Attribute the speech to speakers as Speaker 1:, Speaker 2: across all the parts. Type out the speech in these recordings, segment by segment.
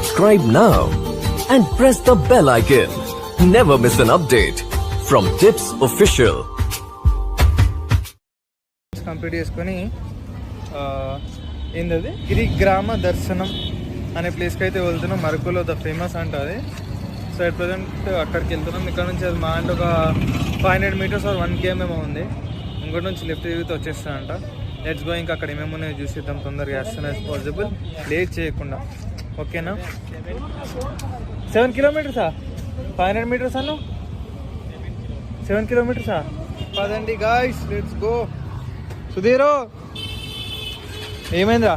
Speaker 1: subscribe now and press the bell icon. Never miss an update from Tips Official.
Speaker 2: Complete చేసుకొని ఏంటది గిరిగ్రామ దర్శనం అనే ప్లేస్కి అయితే వెళ్తున్నాం. మరకులో ద ఫేమస్ అంట అది. సో అట్ ప్రజెంట్ అక్కడికి వెళ్తున్నాం. ఇక్కడ నుంచి అది మా అంటే ఒక 500 meters ఆర్ 1 km ఉంది. ఇంకోటి నుంచి లెఫ్ట్ తిరిగితే వచ్చేస్తానంట. Let's go. ఇంకా అక్కడ ఏమేమో చూసిద్దాం తొందరగా, as soon as possible, late చేయకుండా. ఓకేనా? 7 kilometers 500 meters అను 7 kilometers పదండి గాయ్స్, లెట్స్ గో. సుధీరు ఏమైందిరా?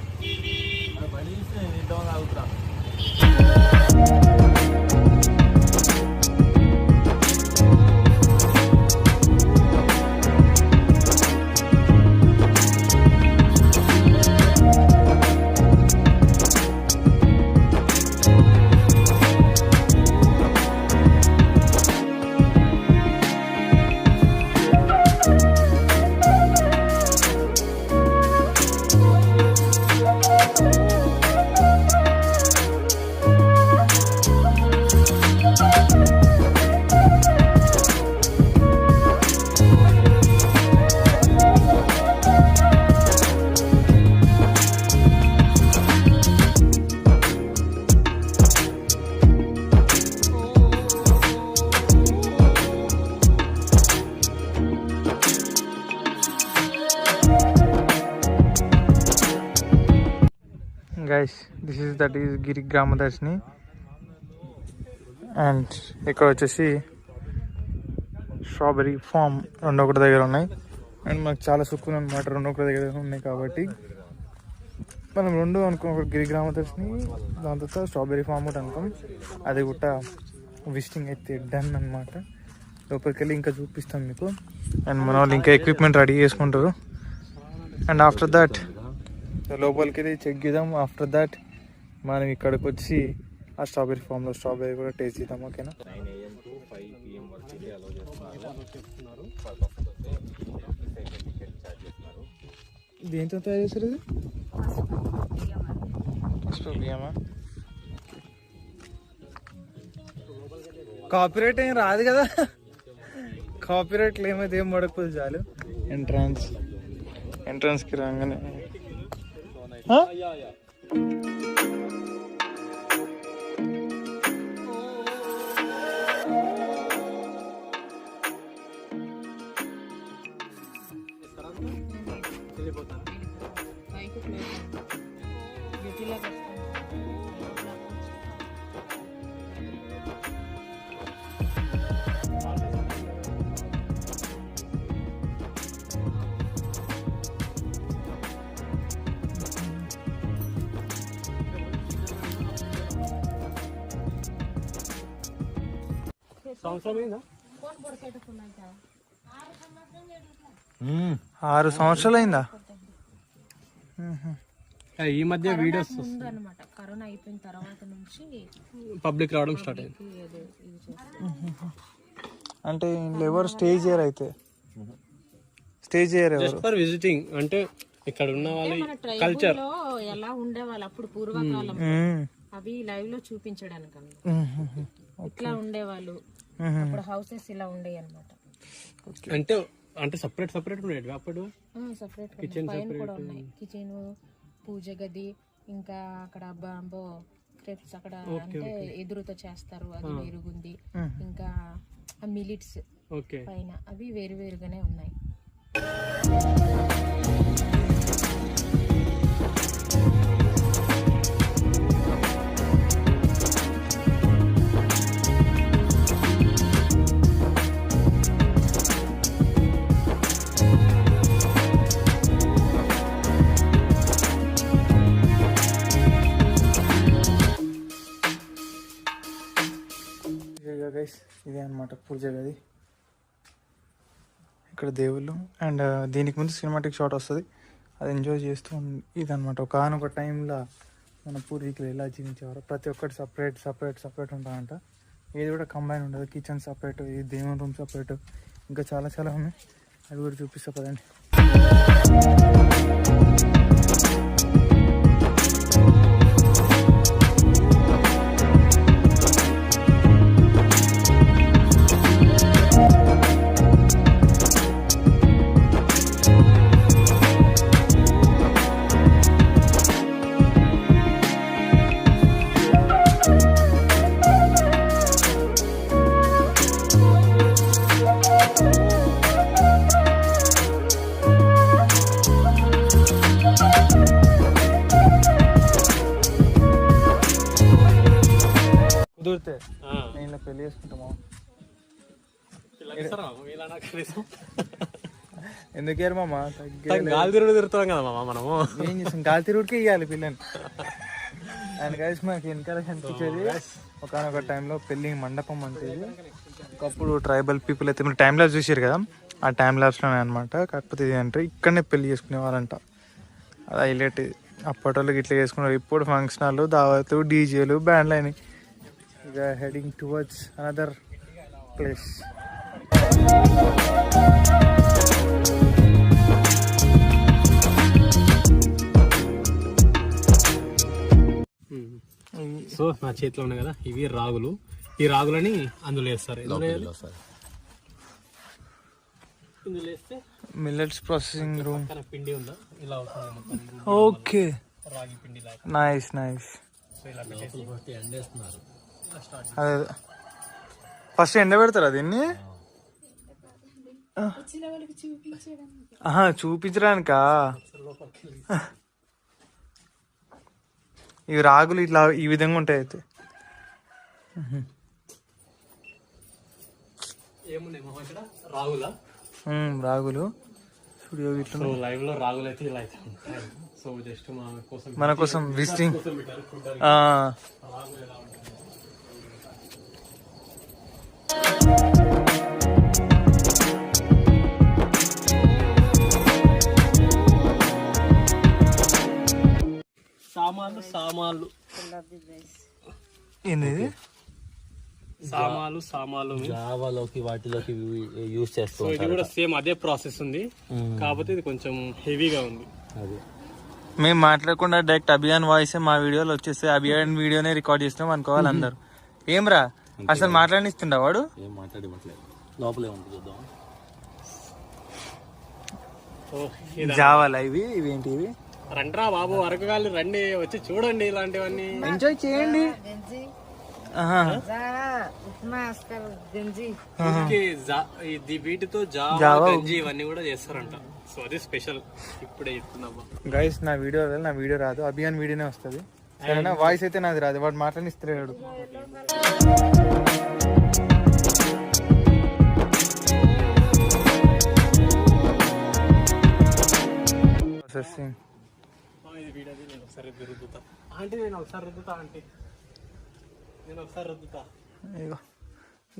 Speaker 2: Guys, this is that is Girigrama Darshini. And ఇక్కడ వచ్చేసి స్ట్రాబెరీ ఫామ్ రెండు ఒకటి దగ్గర ఉన్నాయి. అండ్ మనకు చాలా సుక్కులు అనమాట, రెండు ఒకటి దగ్గర ఉన్నాయి. కాబట్టి మనం రెండు అనుకో, గిరిగ్రామ దర్శిని, దాని తర్వాత స్ట్రాబెరీ ఫామ్ కూడా అనుకోం. అది కూడా విజిటింగ్ అయితే డన్ అనమాట. లోపలికి వెళ్ళి ఇంకా చూపిస్తాం మీకు. అండ్ మన వాళ్ళు ఇంకా ఎక్విప్మెంట్ రెడీ చేసుకుంటారు. అండ్ ఆఫ్టర్ దట్ లోపలికి వెళ్ళి చెక్ చేద్దాం. ఆఫ్టర్ దట్ మనం ఇక్కడికి వచ్చి ఆ స్ట్రాబెరీ ఫామ్లో స్ట్రాబెరీ కూడా టేస్ట్ చేద్దాం. ఓకేనా?
Speaker 3: 9 AM to 5 PM వరకు అలో చేస్తున్నారు.
Speaker 2: దేంతో తయారు చేస్తారు ఇది? బియ్యమా? కాపీరైట్ ఏం రాదు కదా? కాపీరైట్లు ఏమైతే ఏం పడకపోతే చాలు. ఎంట్రన్స్కి రాగానే ఆరు సంవత్సరాలు అయిందా?
Speaker 4: ఈ మధ్య వీడియోస్
Speaker 5: కరోనా అయిపోయిన తర్వాత నుంచి
Speaker 4: పబ్లిక్ రావడం స్టార్ట్ అయింది.
Speaker 2: అంటే ఎవరు స్టే చేయరు, అయితే స్టే చేయరు
Speaker 4: జస్ట్ ఫర్ విజిటింగ్. అంటే ఇక్కడ ఉన్న వాళ్ళ కల్చర్
Speaker 5: ఎలా ఉండేవాళ్ళు అప్పుడు పూర్వకాలం అవి లైవ్ లో చూపించడానికి ఇట్లా ఉండేవాళ్ళు. అప్పుడు హౌసెస్ ఇలా ఉండేవి అనమాట.
Speaker 4: అంటే అంటే సపరేట్ ఉండేవి అప్పుడు.
Speaker 5: సపరేట్ కిచెన్ కూడా ఉన్నాయి. కిచెన్, పూజ గది, ఇంకా అక్కడ బాంబో క్రెప్స్ అక్కడ అంటే ఎదురుతో చేస్తారు, అది వేరుగుంది. ఇంకా మిలిట్స్ పైన అవి వేరుగానే ఉన్నాయి.
Speaker 2: ఇదే అనమాట పూజ గది. ఇక్కడ దేవుళ్ళు. అండ్ దీనికి ముందు సినిమాటిక్ షాట్ వస్తుంది, అది ఎంజాయ్ చేస్తూ ఇదనమాట. ఒకనొక టైంలో మన పూర్వీకులు ఎలా జీవించేవారు, ప్రతి ఒక్కటి సపరేట్ ఉంటాయంట. ఏది కూడా కంబైన్ ఉండదు. కిచెన్ సపరేట్, ఈ దేవుని రూమ్ సపరేట్, ఇంకా చాలా ఉన్నాయి. అది కూడా చూపిస్తా పదండి. కుదిరితే నేను పెళ్లి చేసుకుంటామా? ఎందుకు ఏరు మామ?
Speaker 4: గాలి తిరుగుడు తిరుగుతాం కదా మామ మనము.
Speaker 2: ఏం చేస్తాం? గాలి తిరుగుడికే ఇవ్వాలి పిల్లని. అండ్ గైస్ మనకి వెనకాల కనిపించేది ఒకనొక టైంలో పెళ్లి మండపం అంటే ఒకప్పుడు ట్రైబల్ పీపుల్ అయితే మీరు టైం ల్యాబ్స్ చూసారు కదా, ఆ టైం ల్యాబ్స్లోనే అనమాట. కాకపోతే ఇది అంటే ఇక్కడనే పెళ్లి చేసుకునేవారంట. అది హైలైట్. అప్పటి వాళ్ళకి ఇట్లా చేసుకున్నారు. ఇప్పుడు ఫంక్షన్ హాల్, దావత్, డీజేలు, బ్యాండ్లు అయినాయి. ఇక heading towards another place.
Speaker 4: So నా చేతిలో ఉన్నాయి కదా, ఇవి రాగులు. ఈ రాగులని అందులో వేస్తారు. ఇందులో వేస్తే
Speaker 2: మిల్లెట్స్ ప్రాసెసింగ్ రూమ్.
Speaker 4: పిండి ఉందా ఇలా అవుతుంది.
Speaker 2: ఓకే,
Speaker 4: రాగి పిండి లాగా.
Speaker 2: Nice nice.
Speaker 4: సో ఇలా పెట్టేసి ఎండేస్తున్నారు.
Speaker 2: అదే ఫస్ట్ ఎండ పెడతారా దీన్ని? చూపించడానికా? ఇవి రాగులు ఇట్లా ఈ విధంగా ఉంటాయి. అయితే రాగులు స్టూడియో ఇట్లా
Speaker 4: లైవ్ లో రాగులు అయితే ఇలా అయితే ఉంటాయి. సో జస్ట్
Speaker 2: మన కోసం విజిటింగ్.
Speaker 4: సామాన్లు
Speaker 2: ఏంది?
Speaker 4: సామాన్లు
Speaker 3: జావాలోకి వాటిలోకి యూజ్ చేస్తాం.
Speaker 4: సో ఇది కూడా సేమ్ అదే ప్రాసెస్ ఉంది, కాకపోతే ఇది కొంచెం హెవీగా ఉంది.
Speaker 3: అది
Speaker 2: మేము మాట్లాడకుండా డైరెక్ట్ అభియాన్ వాయిస్ మా వీడియోలో వచ్చేస్తే అభియాన్ వీడియోనే రికార్డ్ చేసినాం అనుకోవాలి అందరు. ఏమ్రా అసలు మాట్లాడిస్తుండా వాడు?
Speaker 3: ఏం మాట్లాడట్లేదు, లోపలే ఉంటుంది చూద్దాం.
Speaker 2: జావాలా ఇవి? ఇవేంటి ఇవి?
Speaker 4: రండ్రా బాబు, అరకుగాలి రండి, వచ్చి చూడండి ఇలాంటివన్నీ,
Speaker 2: ఎంజాయ్ చేయండి.
Speaker 4: వీటితో జావా గంజి ఇవన్నీ కూడా చేస్తారంట. సో అది స్పెషల్. ఇప్పుడే చెప్తున్నావా
Speaker 2: గైస్, నా వీడియో రాదు, అభియాన్ వీడియోనే వస్తుంది. సరేనా? వాయిస్ అయితే నాది రాదు, వాడు మాట్లాడిస్తున్నాడు.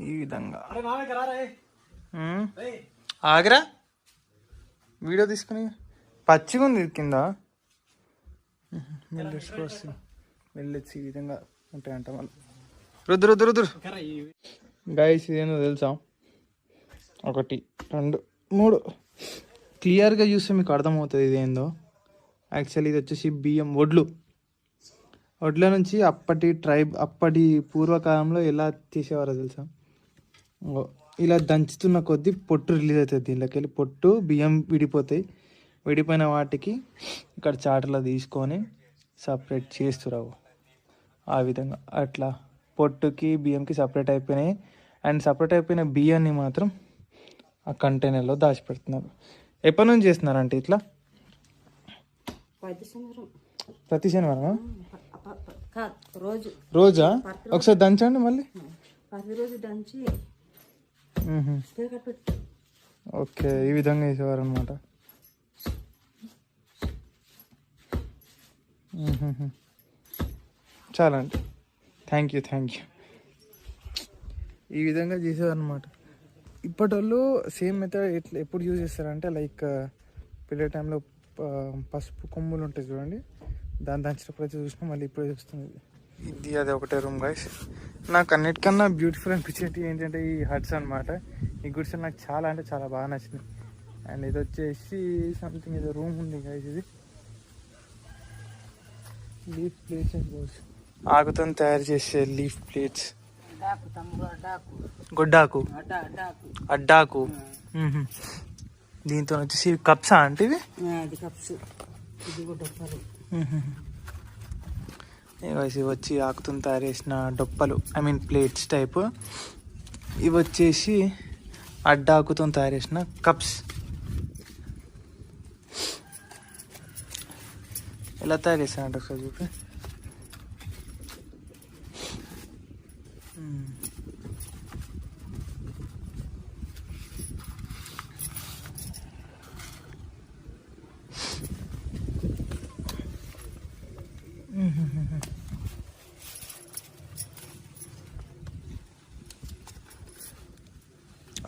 Speaker 2: ఈ విధంగా ఆగరా వీడియో తీసుకుని. పచ్చిగా ఉంది కింద. మిల్లెట్స్ ఈ విధంగా ఉంటాయంట. మళ్ళీ రుద్దు గైస్, ఇదేందో తెలుసా? 1 2 3 క్లియర్గా చూస్తే మీకు అర్థమవుతుంది ఇదేందో. యాక్చువల్లీ ఇది వచ్చేసి బియ్యం, వడ్ల నుంచి అప్పటి పూర్వకాలంలో ఎలా తీసేవారో తెలుసా? ఇలా దంచుతున్న కొద్దీ పొట్టు రిలీజ్ అవుతుంది. దీనిలోకి వెళ్ళి పొట్టు బియ్యం విడిపోయిన వాటికి ఇక్కడ చాటలో తీసుకొని సపరేట్ చేస్తురావు. ఆ విధంగా అట్లా పొట్టుకి బియ్యంకి సపరేట్ అయిపోయినాయి. అండ్ సపరేట్ అయిపోయిన బియ్యాన్ని మాత్రం ఆ కంటైనర్లో దాచిపెడుతున్నారు. ఎప్పటి నుంచి చేస్తున్నారంటే ఇట్లా? ప్రతి శనివారం రోజా? ఒకసారి దంచండి మళ్ళీ. ఓకే, ఈ విధంగా వేసేవారు అనమాట. చాలా అండి, థ్యాంక్ యూ. ఈ విధంగా చేసేవారు అనమాట. ఇప్పటి వాళ్ళు సేమ్ మెథడ్ ఎప్పుడు యూజ్ చేస్తారంటే లైక్ పెళ్ళే టైంలో పసుపు కొమ్ములు ఉంటాయి చూడండి, దాన్ని దంచినప్పుడు అయితే చూసినా మళ్ళీ ఇప్పుడే చూస్తుంది. ఇది అది ఒకటే రూమ్ గైస్. నాకు అన్నిటికన్నా బ్యూటిఫుల్ అనిపించేది ఏంటంటే ఈ హట్స్ అనమాట. ఈ గుడ్స్ నాకు చాలా అంటే చాలా బాగా నచ్చింది. అండ్ ఇది వచ్చేసి సంథింగ్ ఏదో రూమ్ ఉంది గైస్. ఇది లీఫ్ ప్లేట్స్ అండ్ బౌల్స్, ఆకుతో తయారు చేసే లీఫ్ ప్లేట్స్. గొడ్డాకు, అడ్డాకు. దీంతో వచ్చేసి కప్సా అంటే ఇవి ఇవి వచ్చి ఆకుతో తయారు చేసిన డొప్పలు, ఐ మీన్ ప్లేట్స్ టైప్. ఇవి వచ్చేసి అడ్డాకుతో తయారు చేసిన కప్స్. ఎలా తయారు చేస్తానంట ఒకసారి చూపి.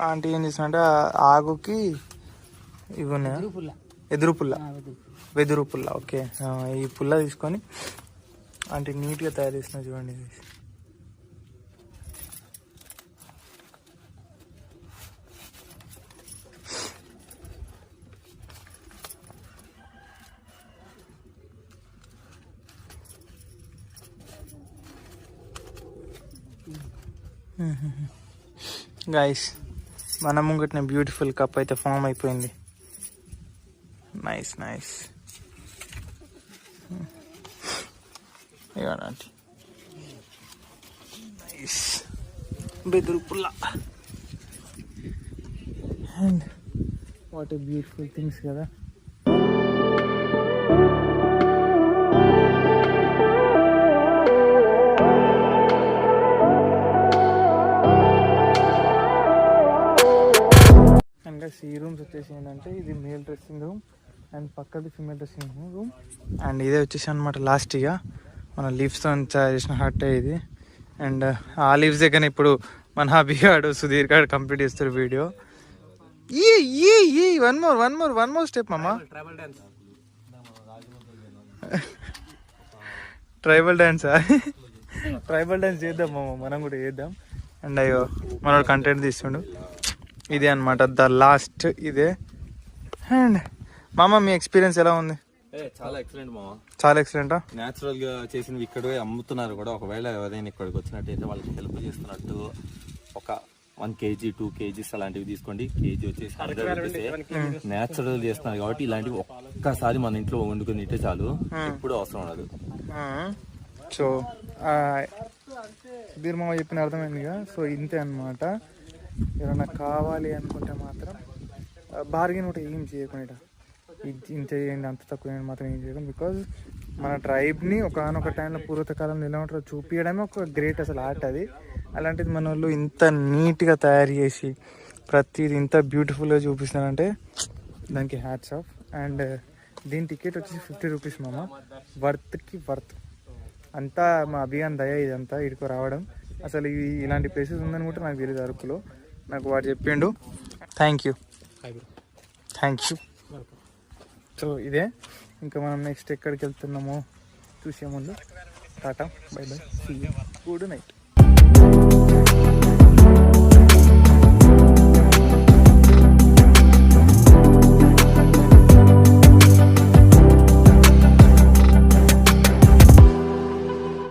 Speaker 2: ఆంటీ ఏం చేసినంటే ఆకుకి ఇవి ఉన్నాయా, ఎదురు పుల్ల, వెదురు పుల్ల. ఓకే, ఈ పుల్ల తీసుకొని ఆంటీ నీట్గా తయారు చేసిన చూడండి. గైస్, మన ముంగట్న బ్యూటిఫుల్ కప్ అయితే ఫామ్ అయిపోయింది. Nice nice. ఇవ్వండి నైస్ బెదురు పుల్ల. And what a beautiful things కదా. ఈ రూమ్స్ వచ్చేసి ఏంటంటే ఇది మేల్ డ్రెస్సింగ్ రూమ్ అండ్ పక్కది ఫీమేల్ డ్రెస్సింగ్ రూమ్. అండ్ ఇదే వచ్చేసి అనమాట లాస్ట్ ఇక మన లీవ్స్తో తయారు చేసిన హట్ ఇది. అండ్ ఆ లీవ్స్ దగ్గర ఇప్పుడు మన హబీగాడు సుధీర్ గారు కంప్లీట్ చేస్తారు వీడియో. ఈ వన్ మోర్ స్టెప్ మామా. ట్రైబల్ డ్యాన్సా? ట్రైబల్ డ్యాన్స్ చేద్దాం మామ, మనం కూడా చేద్దాం. అండ్ అయ్యో మనోడు కంటెంట్ తీస్తుండు. ఇదే అనమాట ద లాస్ట్ ఇదే. అండ్ మామ మీ ఎక్స్పీరియన్స్ ఎలా ఉంది?
Speaker 3: చాలా ఎక్సలెంట్ మామ,
Speaker 2: చాలా ఎక్సలెంటా.
Speaker 3: న్యాచురల్ గా చేసినవి ఇక్కడే అమ్ముతున్నారు కూడా. ఒకవేళ ఎవరైనా ఇక్కడికి వచ్చినట్టయితే వాళ్ళకి హెల్ప్ చేస్తున్నట్టు ఒక 1 kg 2 kgs అలాంటివి తీసుకోండి. కేజీ వచ్చేసి 100 రూపీస్. న్యాచురల్ చేస్తున్నారు కాబట్టి ఇలాంటివి ఒక్కసారి మన ఇంట్లో వండుకుని తింటే చాలు, ఎప్పుడు అవసరం ఉండదు.
Speaker 2: సో సుధీర్ మామ చెప్పిన అర్థమైందిగా. సో ఇంతే అనమాట. ఏమైనా కావాలి అనుకుంటే మాత్రం బార్గెన్ ఒకటి ఏం చేయకుండా ఇంత చేయండి అంత తక్కువ మాత్రం ఏం చేయకుండా. బికాజ్ మన ట్రైబ్ని ఒకనొక టైంలో పూర్వకాలంలో ఎలా ఉంటారో చూపించడమే ఒక గ్రేట్ అసలు ఆర్ట్ అది. అలాంటిది మన వాళ్ళు ఇంత నీట్గా తయారు చేసి ప్రతిది ఇంత బ్యూటిఫుల్గా చూపిస్తున్నారంటే దానికి హ్యాట్స్ ఆఫ్. అండ్ దీని టికెట్ వచ్చేసి 50 రూపీస్ మామ. వర్త్కి వర్త్ అంతా మా అభియాన్ దయ ఇదంతా ఇటుకు రావడం. అసలు ఇలాంటి ప్లేసెస్ ఉందని కూడా నాకు తెలియదు అరకులో. నాకు వాడు చెప్పిండు. Thank you. సో ఇదే ఇంకా మనం నెక్స్ట్ ఎక్కడికి వెళ్తున్నామో చూసే ముందు tata, bye bye, see you, good night.